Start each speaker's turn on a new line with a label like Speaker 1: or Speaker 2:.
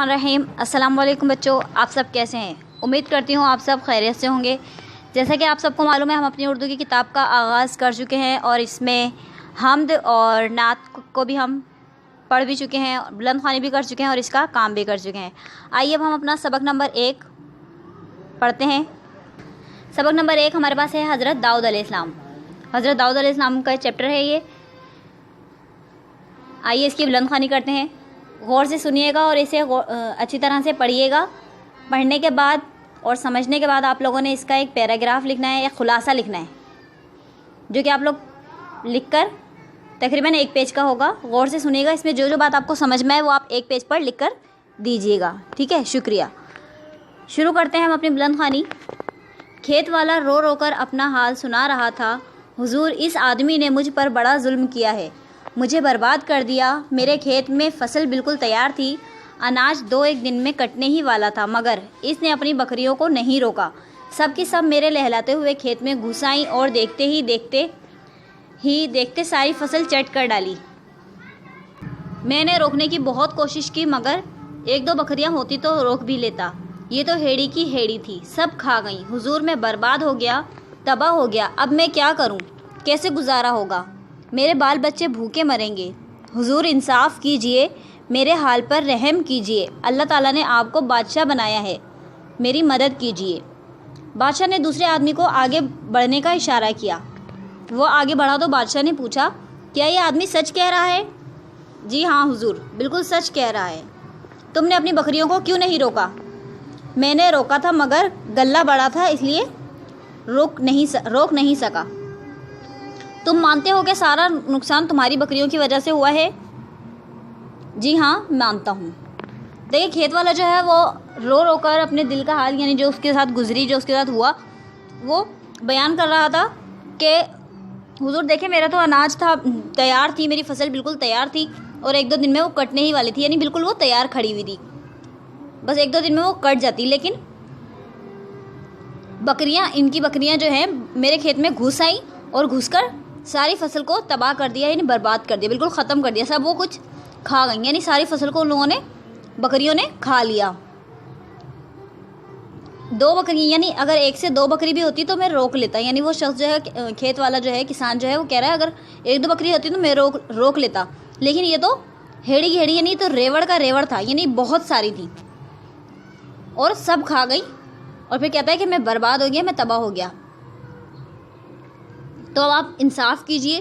Speaker 1: बिस्मिल्लाहिर्रहमानिर्रहीम। अस्सलाम वालेकुम बच्चों, आप सब कैसे हैं? उम्मीद करती हूँ आप सब खैरियत से होंगे। जैसा कि आप सबको मालूम है, हम अपनी उर्दू की किताब का आगाज़ कर चुके हैं और इसमें हम्द और नात को भी हम पढ़ भी चुके हैं, बुलंद ख़्वानी भी कर चुके हैं और इसका काम भी कर चुके हैं। आइए अब हम अपना सबक नंबर 1 पढ़ते हैं। सबक नंबर 1 हमारे पास है हज़रत दाऊद अलैहिस्सलाम। हज़रत दाऊद अलैहिस्सलाम का चैप्टर है ये। आइए इसकी बुलंद ख़्वानी करते हैं। गौर से सुनिएगा और इसे अच्छी तरह से पढ़िएगा। पढ़ने के बाद और समझने के बाद आप लोगों ने इसका एक पैराग्राफ लिखना है, एक खुलासा लिखना है, जो कि आप लोग लिखकर तकरीबन 1 पेज का होगा। गौर से सुनिएगा, इसमें जो जो बात आपको समझ में आए वो आप 1 पेज पर लिख कर दीजिएगा, ठीक है? शुक्रिया। शुरू करते हैं हम अपनी बुलंद ख़्वानी। खेत वाला रो रो कर अपना हाल सुना रहा था। हुजूर, इस आदमी ने मुझ पर बड़ा जुल्म किया है, मुझे बर्बाद कर दिया। मेरे खेत में फसल बिल्कुल तैयार थी, अनाज 2-1 दिन में कटने ही वाला था, मगर इसने अपनी बकरियों को नहीं रोका। सब की सब मेरे लहलाते हुए खेत में घुस आईं और देखते सारी फसल चट कर डाली। मैंने रोकने की बहुत कोशिश की, मगर 1-2 बकरियां होती तो रोक भी लेता। ये तो हेड़ी की हेड़ी थी, सब खा गई। हुजूर, मैं बर्बाद हो गया, तबाह हो गया। अब मैं क्या करूं? कैसे गुजारा होगा? मेरे बाल बच्चे भूखे मरेंगे। हुजूर, इंसाफ कीजिए, मेरे हाल पर रहम कीजिए। अल्लाह ताला ने आपको बादशाह बनाया है, मेरी मदद कीजिए। बादशाह ने दूसरे आदमी को आगे बढ़ने का इशारा किया। वो आगे बढ़ा तो बादशाह ने पूछा, क्या ये आदमी सच कह रहा है? जी हाँ हुजूर, बिल्कुल सच कह रहा है। तुमने अपनी बकरियों को क्यों नहीं रोका? मैंने रोका था, मगर गल्ला बड़ा था, इसलिए रोक नहीं सका। तुम मानते हो कि सारा नुकसान तुम्हारी बकरियों की वजह से हुआ है? जी हाँ, मानता हूँ। देखिए, खेत वाला जो है वो रो रो कर अपने दिल का हाल, यानी जो उसके साथ गुजरी, जो उसके साथ हुआ, वो बयान कर रहा था कि हुजूर देखिए, मेरा तो अनाज था, तैयार थी, मेरी फसल बिल्कुल तैयार थी और 1-2 दिन में वो कटने ही वाली थी, यानी बिल्कुल वो तैयार खड़ी हुई थी, बस 1-2 दिन में वो कट जाती। लेकिन इनकी बकरियाँ जो हैं मेरे खेत में घुस आई और घुसकर सारी फसल को तबाह कर दिया, यानी बर्बाद कर दिया, बिल्कुल ख़त्म कर दिया। सब वो कुछ खा गई, यानी सारी फसल को उन लोगों ने, बकरियों ने खा लिया। 2 बकरी, यानी अगर 1 से 2 बकरी भी होती तो मैं रोक लेता, यानी वो शख्स जो है, खेत वाला जो है, किसान जो है, वो कह रहा है अगर 1-2 बकरी होती तो मैं रोक लेता। लेकिन ये तो हेड़ी यानी तो रेवड़ का रेवड़ था, यानी बहुत सारी थी और सब खा गई। और फिर कहता है कि मैं बर्बाद हो गया, मैं तबाह हो गया। तो अब आप इंसाफ कीजिए,